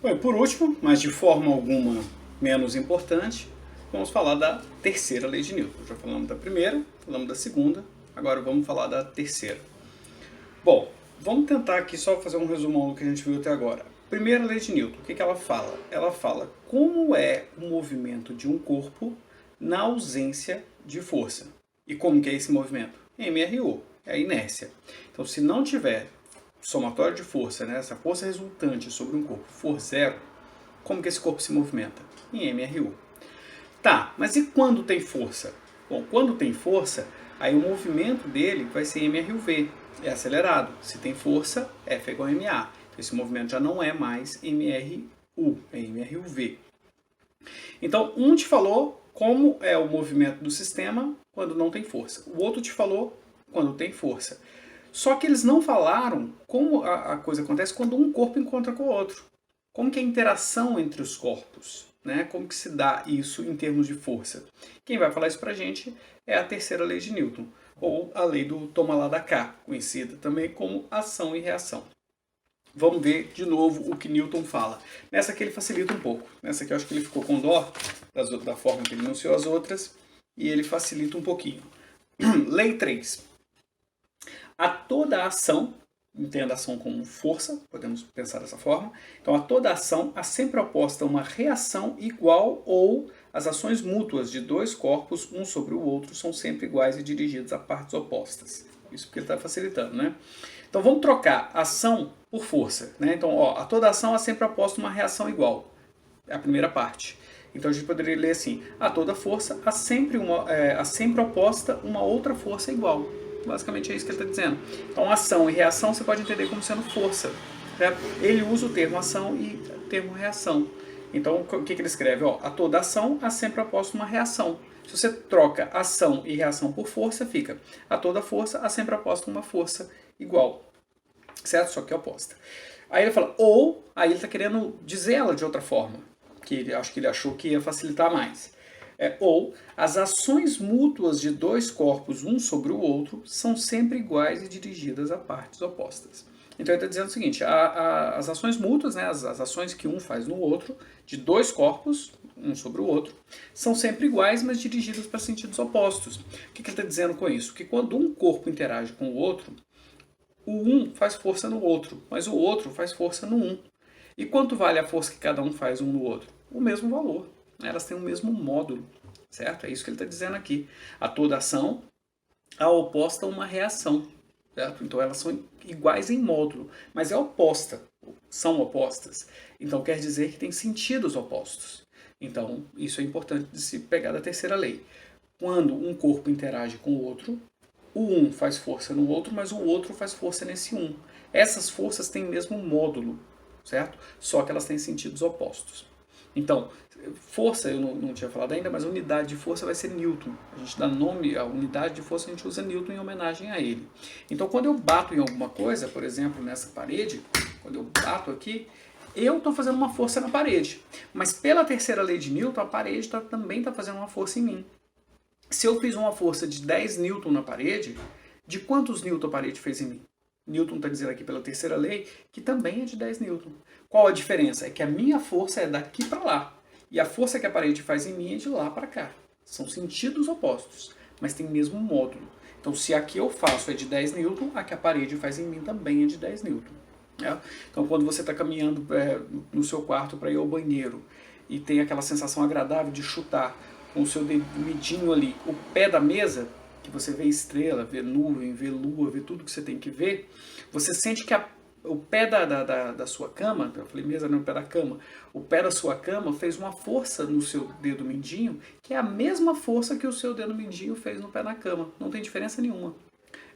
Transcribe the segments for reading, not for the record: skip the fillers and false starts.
Bom, e por último, mas de forma alguma menos importante, vamos falar da terceira lei de Newton. Já falamos da primeira, falamos da segunda, agora vamos falar da terceira. Bom, vamos tentar aqui só fazer um resumão do que a gente viu até agora. Primeira lei de Newton, o que ela fala? Ela fala como é o movimento de um corpo na ausência de força. E como que é esse movimento? MRU, é a inércia. Então, se não tiver somatório de força, né, essa força resultante sobre um corpo for zero, como que esse corpo se movimenta? Em MRU. Tá, mas e quando tem força? Bom, quando tem força, aí o movimento dele vai ser MRUV, é acelerado. Se tem força, F é igual a MA. Então esse movimento já não é mais MRU, é MRUV. Então, um te falou como é o movimento do sistema quando não tem força. O outro te falou quando tem força. Só que eles não falaram como a coisa acontece quando um corpo encontra com o outro. Como que é a interação entre os corpos? Né? Como que se dá isso em termos de força? Quem vai falar isso pra gente é a terceira lei de Newton, ou a lei do toma lá da cá, conhecida também como ação e reação. Vamos ver de novo o que Newton fala. Nessa aqui ele facilita um pouco. Nessa aqui eu acho que ele ficou com dó da forma que ele enunciou as outras, e ele facilita um pouquinho. Lei 3. A toda ação, entenda a ação como força, podemos pensar dessa forma. Então, a toda ação há sempre oposta uma reação igual ou as ações mútuas de dois corpos, um sobre o outro, são sempre iguais e dirigidas a partes opostas. Isso porque ele está facilitando, né? Então, vamos trocar ação por força, né? Então, ó, a toda ação há sempre oposta uma reação igual. É a primeira parte. Então, a gente poderia ler assim: a toda força há sempre oposta uma outra força igual. Basicamente é isso que ele está dizendo. Então, ação e reação você pode entender como sendo força. Certo? Ele usa o termo ação e o termo reação. Então, o que ele escreve? Ó, a toda ação há sempre oposta uma reação. Se você troca ação e reação por força, fica a toda força há sempre oposta uma força igual. Certo? Só que é oposta. Aí ele fala, ou, aí ele está querendo dizer ela de outra forma, que acho que ele achou que ia facilitar mais. Ou as ações mútuas de dois corpos um sobre o outro são sempre iguais e dirigidas a partes opostas. Então ele está dizendo o seguinte, as ações mútuas, né, as ações que um faz no outro, de dois corpos, um sobre o outro, são sempre iguais, mas dirigidas para sentidos opostos. O que ele está dizendo com isso? Que quando um corpo interage com o outro, o um faz força no outro, mas o outro faz força no um. E quanto vale a força que cada um faz um no outro? O mesmo valor. Elas têm o mesmo módulo, certo? É isso que ele está dizendo aqui. A toda ação, a oposta a uma reação, certo? Então elas são iguais em módulo, mas é oposta, são opostas. Então quer dizer que tem sentidos opostos. Então isso é importante de se pegar da terceira lei. Quando um corpo interage com o outro, o um faz força no outro, mas o outro faz força nesse um. Essas forças têm o mesmo módulo, certo? Só que elas têm sentidos opostos. Então, força, eu não tinha falado ainda, mas a unidade de força vai ser Newton. A gente dá nome à unidade de força, a gente usa Newton em homenagem a ele. Então, quando eu bato em alguma coisa, por exemplo, nessa parede, quando eu bato aqui, eu estou fazendo uma força na parede. Mas pela terceira lei de Newton, a parede também está fazendo uma força em mim. Se eu fiz uma força de 10 Newton na parede, de quantos Newton a parede fez em mim? Newton está dizendo aqui pela terceira lei que também é de 10 Newton. Qual a diferença? É que a minha força é daqui para lá. E a força que a parede faz em mim é de lá para cá. São sentidos opostos, mas tem o mesmo módulo. Então, se aqui eu faço é de 10 Newton, a que a parede faz em mim também é de 10 Newton. Né? Então, quando você está caminhando no seu quarto para ir ao banheiro e tem aquela sensação agradável de chutar com o seu dedinho ali o pé da mesa, que você vê estrela, vê nuvem, vê lua, vê tudo que você tem que ver, você sente que o pé da sua cama, eu falei mesa não, o pé da cama, o pé da sua cama fez uma força no seu dedo mindinho, que é a mesma força que o seu dedo mindinho fez no pé da cama, não tem diferença nenhuma.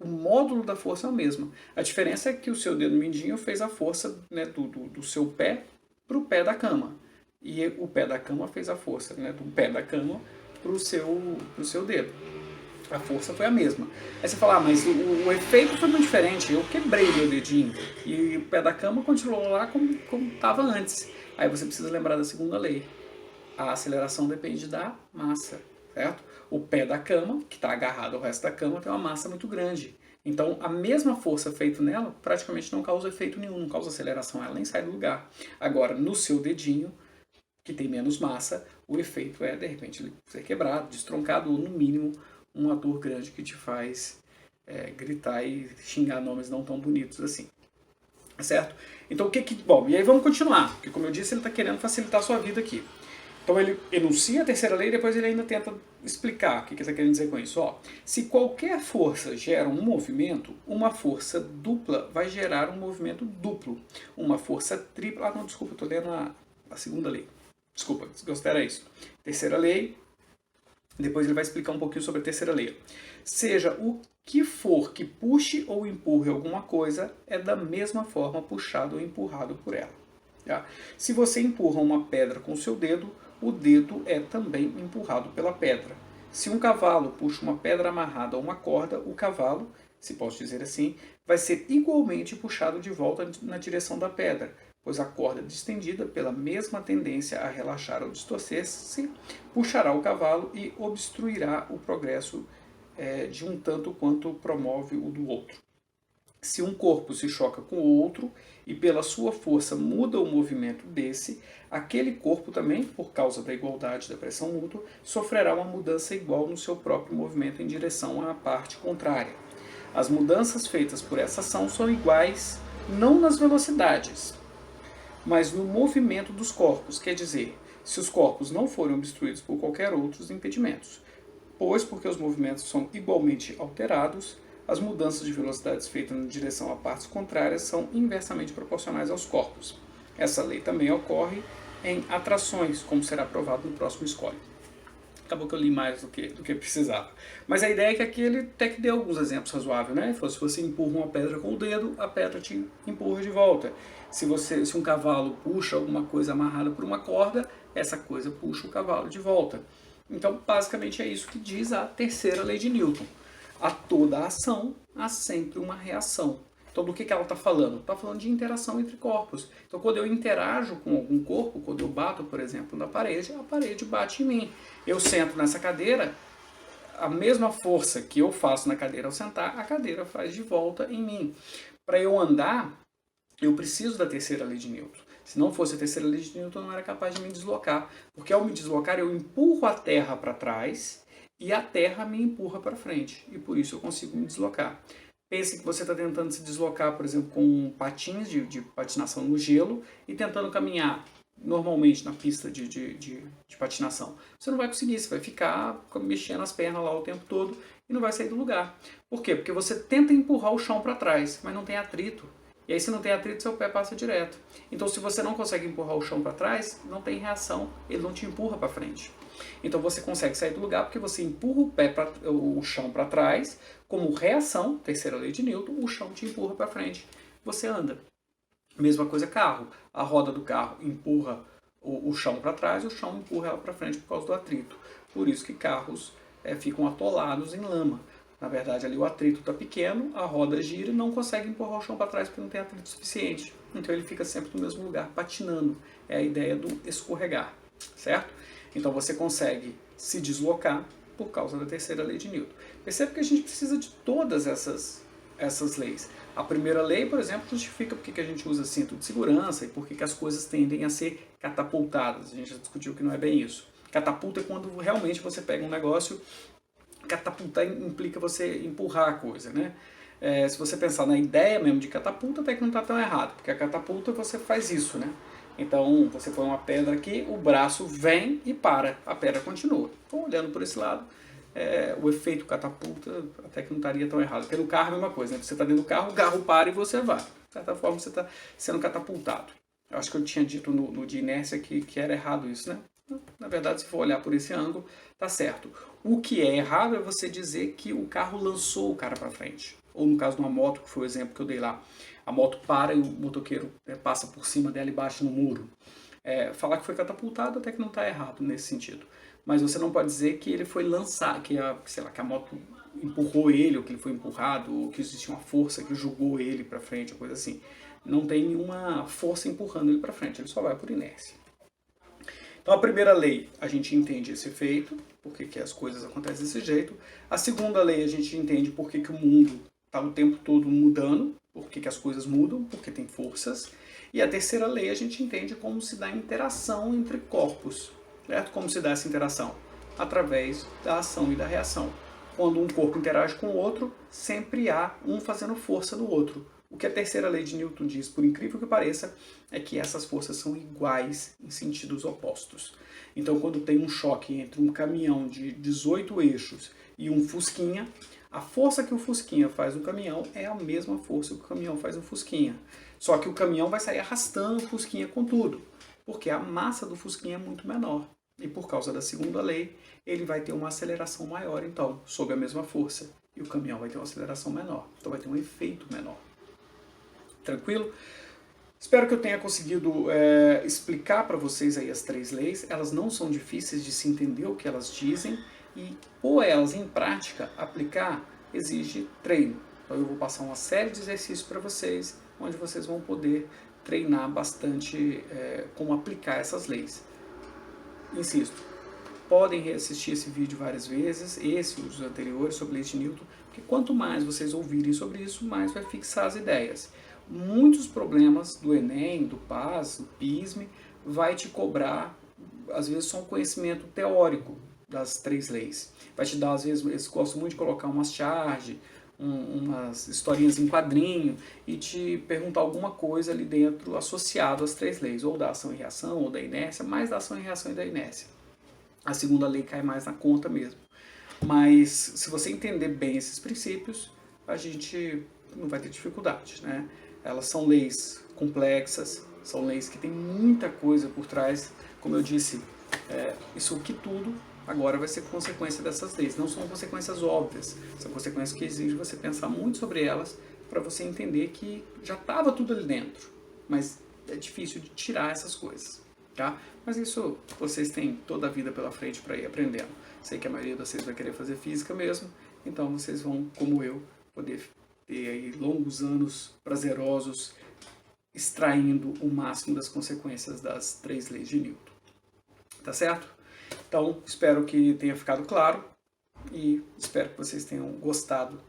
O módulo da força é o mesmo. A diferença é que o seu dedo mindinho fez a força, né, do seu pé para o pé da cama. E o pé da cama fez a força, né, do pé da cama para o seu dedo. A força foi a mesma. Aí você fala, mas o efeito foi muito diferente. Eu quebrei meu dedinho e o pé da cama continuou lá como estava antes. Aí você precisa lembrar da segunda lei. A aceleração depende da massa, certo? O pé da cama, que está agarrado ao resto da cama, tem uma massa muito grande. Então, a mesma força feita nela praticamente não causa efeito nenhum, não causa aceleração, ela nem sai do lugar. Agora, no seu dedinho, que tem menos massa, o efeito é, de repente, ele ser quebrado, destroncado, ou, no mínimo, uma dor grande que te faz gritar e xingar nomes não tão bonitos assim. Certo? Então, bom, e aí vamos continuar, porque, como eu disse, ele está querendo facilitar a sua vida aqui. Então ele enuncia a terceira lei e depois ele ainda tenta explicar o que ele está querendo dizer com isso. Ó, se qualquer força gera um movimento, uma força dupla vai gerar um movimento duplo. Uma força tripla... Ah, não, desculpa, estou lendo a segunda lei. Desculpa, considera isso. Terceira lei, depois ele vai explicar um pouquinho sobre a terceira lei. Seja o que for que puxe ou empurre alguma coisa, é da mesma forma puxado ou empurrado por ela. Tá? Se você empurra uma pedra com o seu dedo, o dedo é também empurrado pela pedra. Se um cavalo puxa uma pedra amarrada a uma corda, o cavalo, se posso dizer assim, vai ser igualmente puxado de volta na direção da pedra, pois a corda distendida, pela mesma tendência a relaxar ou distorcer-se, puxará o cavalo e obstruirá o progresso de um tanto quanto promove o do outro. Se um corpo se choca com o outro e pela sua força muda o movimento desse, aquele corpo também, por causa da igualdade da pressão mútua, sofrerá uma mudança igual no seu próprio movimento em direção à parte contrária. As mudanças feitas por essa ação são iguais não nas velocidades, mas no movimento dos corpos, quer dizer, se os corpos não forem obstruídos por qualquer outros impedimentos. Pois, porque os movimentos são igualmente alterados, as mudanças de velocidades feitas na direção a partes contrárias são inversamente proporcionais aos corpos. Essa lei também ocorre em atrações, como será provado no próximo escolhe. Acabou que eu li mais do que precisava. Mas a ideia é que aqui ele até que deu alguns exemplos razoáveis, né? Se você empurra uma pedra com o dedo, a pedra te empurra de volta. Se um cavalo puxa alguma coisa amarrada por uma corda, essa coisa puxa o cavalo de volta. Então, basicamente é isso que diz a terceira lei de Newton. A toda ação há sempre uma reação. Então, do que ela está falando? Está falando de interação entre corpos. Então, quando eu interajo com algum corpo, quando eu bato, por exemplo, na parede, a parede bate em mim. Eu sento nessa cadeira, a mesma força que eu faço na cadeira ao sentar, a cadeira faz de volta em mim. Para eu andar, eu preciso da terceira lei de Newton. Se não fosse a terceira lei de Newton, eu não era capaz de me deslocar. Porque ao me deslocar, eu empurro a terra para trás e a terra me empurra para frente. E por isso eu consigo me deslocar. Pense que você está tentando se deslocar, por exemplo, com patins de patinação no gelo e tentando caminhar normalmente na pista de patinação. Você não vai conseguir, você vai ficar mexendo as pernas lá o tempo todo e não vai sair do lugar. Por quê? Porque você tenta empurrar o chão para trás, mas não tem atrito. E aí, se não tem atrito, seu pé passa direto. Então, se você não consegue empurrar o chão para trás, não tem reação, ele não te empurra para frente. Então, você consegue sair do lugar porque você empurra o chão para trás, como reação, terceira lei de Newton, o chão te empurra para frente. Você anda. Mesma coisa carro. A roda do carro empurra o chão para trás, o chão empurra ela para frente por causa do atrito. Por isso que carros ficam atolados em lama. Na verdade, ali o atrito está pequeno, a roda gira e não consegue empurrar o chão para trás porque não tem atrito suficiente. Então ele fica sempre no mesmo lugar, patinando. É a ideia do escorregar, certo? Então você consegue se deslocar por causa da terceira lei de Newton. Percebe que a gente precisa de todas essas leis. A primeira lei, por exemplo, justifica porque que a gente usa cinto de segurança e por que as coisas tendem a ser catapultadas. A gente já discutiu que não é bem isso. Catapulta é quando realmente você pega um negócio. Catapultar implica você empurrar a coisa, né? Se você pensar na ideia mesmo de catapulta, até que não está tão errado, porque a catapulta você faz isso, né? Então, você põe uma pedra aqui, o braço vem e para, a pedra continua. Então, olhando por esse lado, o efeito catapulta até que não estaria tão errado. Porque no carro é a mesma coisa, né? Você está dentro do carro, o carro para e você vai. De certa forma, você está sendo catapultado. Eu acho que eu tinha dito no de inércia que era errado isso, né? Na verdade, se for olhar por esse ângulo, tá certo. O que é errado é você dizer que o carro lançou o cara para frente. Ou no caso de uma moto, que foi o exemplo que eu dei lá. A moto para e o motoqueiro passa por cima dela e bate no muro. Falar que foi catapultado até que não está errado nesse sentido. Mas você não pode dizer que ele foi lançado, que a moto empurrou ele, ou que ele foi empurrado, ou que existe uma força que jogou ele para frente, ou coisa assim. Não tem nenhuma força empurrando ele para frente, ele só vai por inércia. Então, a primeira lei, a gente entende esse efeito, por que as coisas acontecem desse jeito. A segunda lei, a gente entende por que o mundo está o tempo todo mudando. Por que as coisas mudam? Porque tem forças. E a terceira lei a gente entende como se dá a interação entre corpos, certo? Como se dá essa interação? Através da ação e da reação. Quando um corpo interage com o outro, sempre há um fazendo força no outro. O que a terceira lei de Newton diz, por incrível que pareça, é que essas forças são iguais em sentidos opostos. Então, quando tem um choque entre um caminhão de 18 eixos e um fusquinha, a força que o fusquinha faz no caminhão é a mesma força que o caminhão faz no fusquinha. Só que o caminhão vai sair arrastando o fusquinha com tudo, porque a massa do fusquinha é muito menor. E por causa da segunda lei, ele vai ter uma aceleração maior, então, sob a mesma força. E o caminhão vai ter uma aceleração menor. Então vai ter um efeito menor. Tranquilo? Espero que eu tenha conseguido explicar para vocês aí as três leis. Elas não são difíceis de se entender o que elas dizem. E pôr elas em prática, aplicar, exige treino. Então eu vou passar uma série de exercícios para vocês, onde vocês vão poder treinar bastante como aplicar essas leis. Insisto, podem reassistir esse vídeo várias vezes, esse e os anteriores sobre leis de Newton, porque quanto mais vocês ouvirem sobre isso, mais vai fixar as ideias. Muitos problemas do Enem, do PAS, do PISME, vai te cobrar, às vezes, só um conhecimento teórico das três leis. Vai te dar, às vezes, eles gostam muito de colocar umas charges, umas historinhas em quadrinho e te perguntar alguma coisa ali dentro associado às três leis, ou da ação e reação, ou da inércia, mais da ação e reação e da inércia. A segunda lei cai mais na conta mesmo. Mas se você entender bem esses princípios, a gente não vai ter dificuldade, né? Elas são leis complexas, são leis que têm muita coisa por trás. Como eu disse, isso aqui tudo agora vai ser consequência dessas leis. Não são consequências óbvias, são consequências que exigem você pensar muito sobre elas para você entender que já estava tudo ali dentro, mas é difícil de tirar essas coisas, tá? Mas isso vocês têm toda a vida pela frente para ir aprendendo. Sei que a maioria de vocês vai querer fazer física mesmo, então vocês vão, como eu, poder ter aí longos anos prazerosos extraindo o máximo das consequências das três leis de Newton. Tá certo? Então, espero que tenha ficado claro e espero que vocês tenham gostado